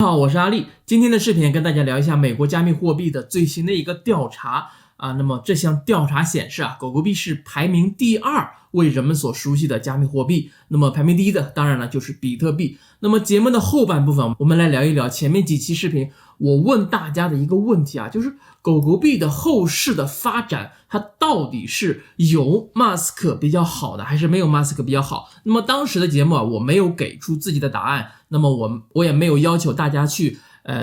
好，我是阿力。今天的视频跟大家聊一下美国加密货币的最新的一个调查啊。那么这项调查显示啊，狗狗币是排名第2为人们所熟悉的加密货币。那么排名第1的当然了就是比特币。那么节目的后半部分，我们来聊一聊前面几期视频我问大家的一个问题啊，就是狗狗币的后市的发展，它到底是有马斯克比较好的，还是没有马斯克比较好？那么当时的节目啊，我没有给出自己的答案，那么我也没有要求大家去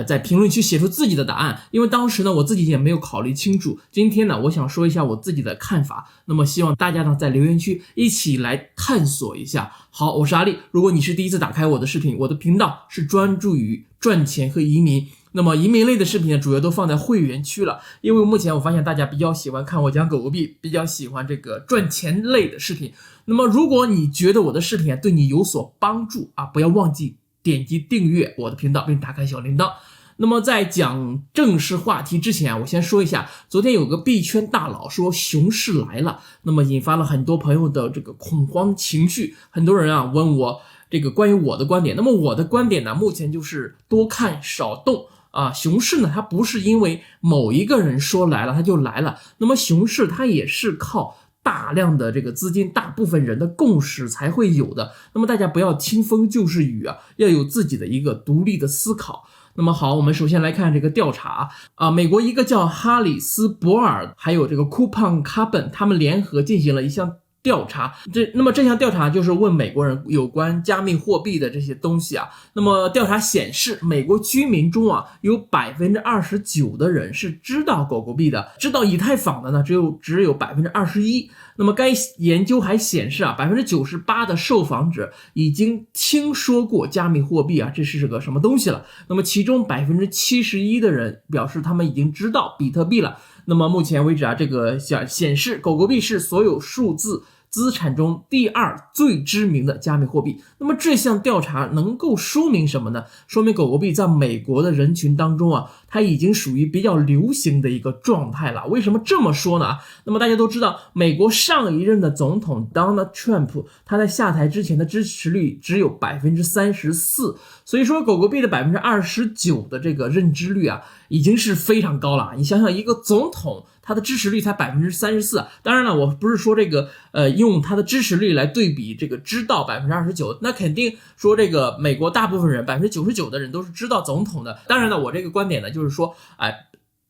在评论区写出自己的答案，因为当时呢我自己也没有考虑清楚。今天呢我想说一下我自己的看法，那么希望大家呢在留言区一起来探索一下。好，我是阿力，如果你是第一次打开我的视频，我的频道是专注于赚钱和移民，那么移民类的视频呢主要都放在会员区了，因为目前我发现大家比较喜欢看我讲狗狗币，比较喜欢这个赚钱类的视频。那么如果你觉得我的视频对你有所帮助啊，不要忘记点击订阅我的频道并打开小铃铛。那么在讲正式话题之前啊，我先说一下，昨天有个币圈大佬说熊市来了，那么引发了很多朋友的这个恐慌情绪，很多人啊问我这个关于我的观点。那么我的观点呢，目前就是多看少动啊。熊市呢它不是因为某一个人说来了它就来了，那么熊市它也是靠大量的这个资金，大部分人的共识才会有的。那么大家不要听风就是雨啊，要有自己的一个独立的思考。那么好，我们首先来看这个调查啊，美国一个叫哈里斯伯尔还有这个 Coupon Carbon 他们联合进行了一项调查。那么这项调查就是问美国人有关加密货币的这些东西啊。那么调查显示，美国居民中啊有 29% 的人是知道狗狗币的，知道以太坊的呢只有 21%。那么该研究还显示啊 98% 的受访者已经听说过加密货币啊，这是个什么东西了。那么其中 71% 的人表示他们已经知道比特币了。那么目前为止啊，这个显示狗狗币是所有数字资产中第2最知名的加密货币。那么这项调查能够说明什么呢？说明狗狗币在美国的人群当中啊，它已经属于比较流行的一个状态了。为什么这么说呢？那么大家都知道，美国上一任的总统 Donald Trump 他在下台之前的支持率只有 34%， 所以说狗狗币的 29% 的这个认知率啊已经是非常高了。你想想，一个总统他的支持率才 34%， 当然了，我不是说这个用他的支持率来对比这个知道 29%， 那肯定说这个美国大部分人 99% 的人都是知道总统的。当然了，我这个观点呢就是说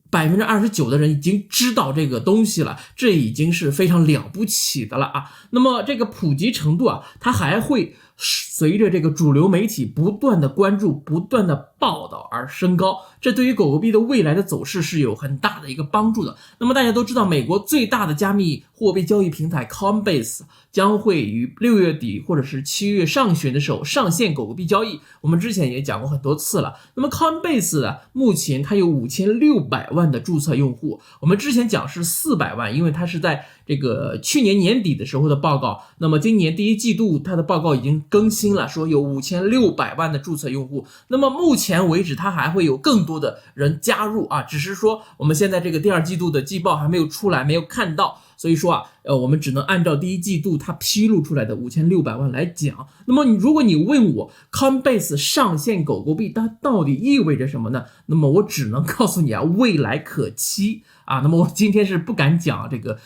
29% 的人已经知道这个东西了，这已经是非常了不起的了啊。那么这个普及程度啊，它还会随着这个主流媒体不断的关注、不断的报道而升高，这对于狗狗币的未来的走势是有很大的一个帮助的。那么大家都知道，美国最大的加密货币交易平台 Coinbase 将会于6月底或者是7月上旬的时候上线狗狗币交易，我们之前也讲过很多次了。那么 Coinbase 呢，目前它有5600万的注册用户，我们之前讲是400万，因为它是在这个去年年底的时候的报告，那么今年第1季度它的报告已经更新了，说有5600万的注册用户。那么目前为止它还会有更多的人加入啊，只是说我们现在这个第2季度的季报还没有出来，没有看到，所以说啊我们只能按照第1季度它披露出来的5600万来讲。那么如果你问我 Coinbase 上线狗狗币它到底意味着什么呢？那么我只能告诉你啊，未来可期啊。那么我今天是不敢讲这个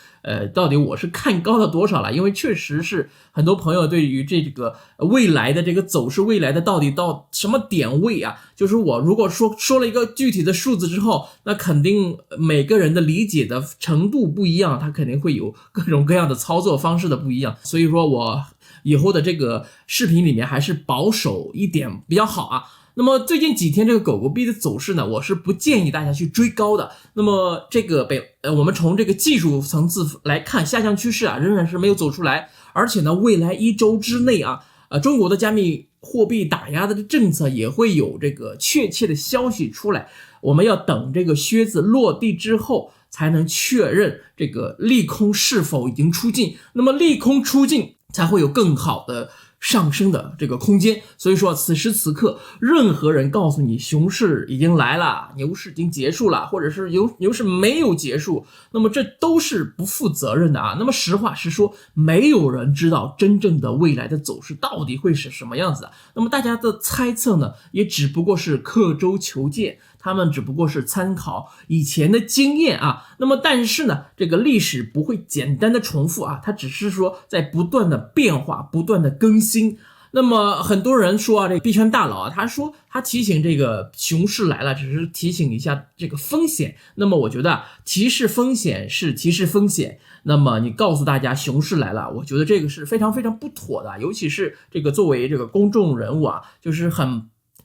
到底我是看高了多少了，因为确实是很多朋友对于这个未来的这个走势，未来的到底到什么点位啊，就是我如果说了一个具体的数字之后，那肯定每个人的理解的程度不一样，他肯定会有各种各样的操作方式的不一样，所以说我以后的这个视频里面还是保守一点比较好啊。那么最近几天这个狗狗币的走势呢，我是不建议大家去追高的。那么这个我们从这个技术层次来看，下降趋势啊仍然是没有走出来，而且呢未来1周之内啊中国的加密货币打压的政策也会有这个确切的消息出来，我们要等这个靴子落地之后才能确认这个利空是否已经出尽。那么利空出尽才会有更好的上升的这个空间。所以说此时此刻任何人告诉你熊市已经来了，牛市已经结束了，或者是牛市没有结束，那么这都是不负责任的啊。那么实话实说，没有人知道真正的未来的走势到底会是什么样子的。那么大家的猜测呢，也只不过是刻舟求剑，他们只不过是参考以前的经验啊。那么但是呢，这个历史不会简单的重复啊，它只是说在不断的变化，不断的更新。那么很多人说啊，这个币圈大佬啊，他说他提醒这个熊市来了，只是提醒一下这个风险。那么我觉得提示风险是提示风险，那么你告诉大家熊市来了，我觉得这个是非常非常不妥的，尤其是这个作为这个公众人物啊，就是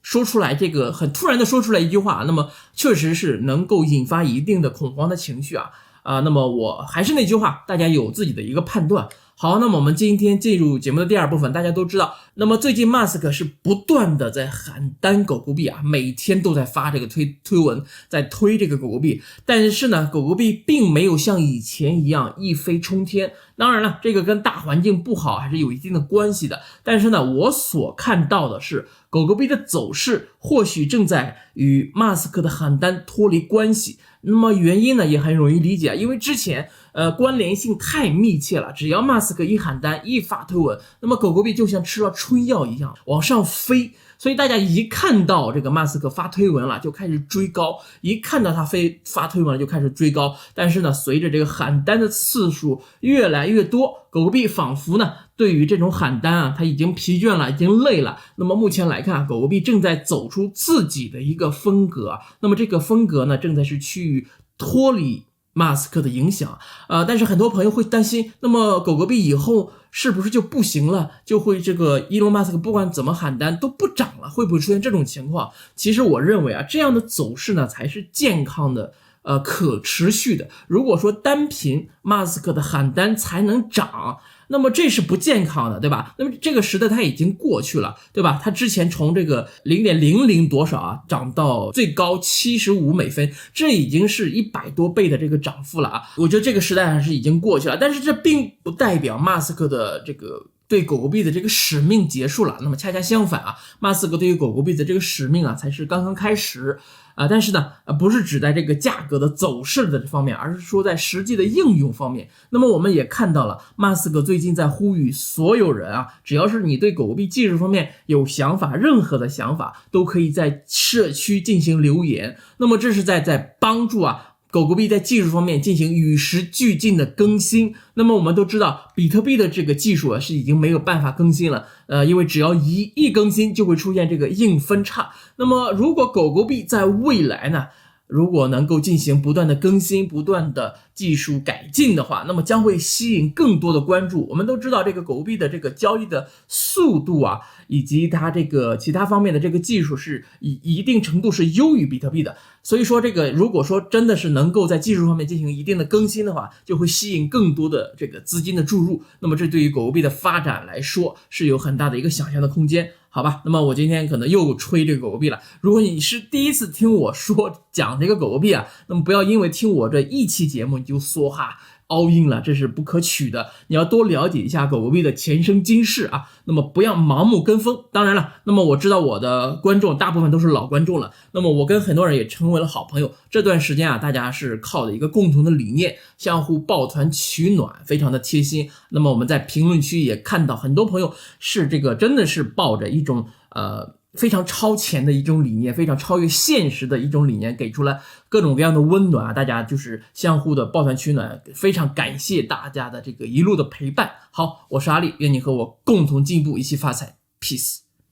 说出来这个很突然的说出来一句话，那么确实是能够引发一定的恐慌的情绪啊。那么我还是那句话，大家有自己的一个判断。好，那么我们今天进入节目的第二部分，大家都知道，那么最近马斯克是不断的在喊单狗狗币啊，每天都在发这个推文，在推这个狗狗币，但是呢，狗狗币并没有像以前一样一飞冲天。当然了，这个跟大环境不好还是有一定的关系的，但是呢，我所看到的是狗狗币的走势或许正在与马斯克的喊单脱离关系。那么原因呢也很容易理解，因为之前关联性太密切了，只要马斯克一喊单一发推文，那么狗狗币就像吃了春药一样往上飞。所以大家一看到这个马斯克发推文了就开始追高，一看到他发推文了就开始追高。但是呢，随着这个喊单的次数越来越多，狗狗币仿佛呢对于这种喊单啊，它已经疲倦了，已经累了。那么目前来看，狗狗币正在走出自己的一个风格，那么这个风格呢正在是趋于脱离马斯克的影响。但是很多朋友会担心，那么狗狗币以后是不是就不行了，就会这个伊隆马斯克不管怎么喊单都不涨了，会不会出现这种情况？其实我认为啊，这样的走势呢才是健康的可持续的。如果说单凭马斯克的喊单才能涨，那么这是不健康的，对吧？那么这个时代它已经过去了，对吧？它之前从这个 0.00 多少啊涨到最高75美分，这已经是100多倍的这个涨幅了啊！我觉得这个时代还是已经过去了，但是这并不代表马斯克的这个对狗狗币的这个使命结束了。那么恰恰相反啊，马斯克对于狗狗币的这个使命啊才是刚刚开始。但是呢，不是指在这个价格的走势的这方面，而是说在实际的应用方面。那么我们也看到了，马斯克最近在呼吁所有人啊，只要是你对狗狗币技术方面有想法，任何的想法都可以在社区进行留言。那么这是在帮助狗狗币在技术方面进行与时俱进的更新。那么我们都知道，比特币的这个技术是已经没有办法更新了，因为只要一更新就会出现这个硬分叉。那么如果狗狗币在未来呢，如果能够进行不断的更新，不断的技术改进的话，那么将会吸引更多的关注。我们都知道这个狗狗币的这个交易的速度啊，以及它这个其他方面的这个技术是一定程度是优于比特币的。所以说这个如果说真的是能够在技术方面进行一定的更新的话，就会吸引更多的这个资金的注入。那么这对于狗狗币的发展来说是有很大的一个想象的空间。好吧，那么我今天可能又吹这个狗狗币了。如果你是第一次听我讲这个狗狗币啊，那么不要因为听我这一期节目你就说all in 了，这是不可取的。你要多了解一下狗狗币的前生今世啊，那么不要盲目跟风。当然了，那么我知道我的观众大部分都是老观众了，那么我跟很多人也成为了好朋友。这段时间啊，大家是靠的一个共同的理念，相互抱团取暖，非常的贴心。那么我们在评论区也看到很多朋友是这个真的是抱着一种非常超前的一种理念，非常超越现实的一种理念，给出了各种各样的温暖啊！大家就是相互的抱团取暖，非常感谢大家的这个一路的陪伴。好，我是阿力，愿你和我共同进步，一起发财 ，peace。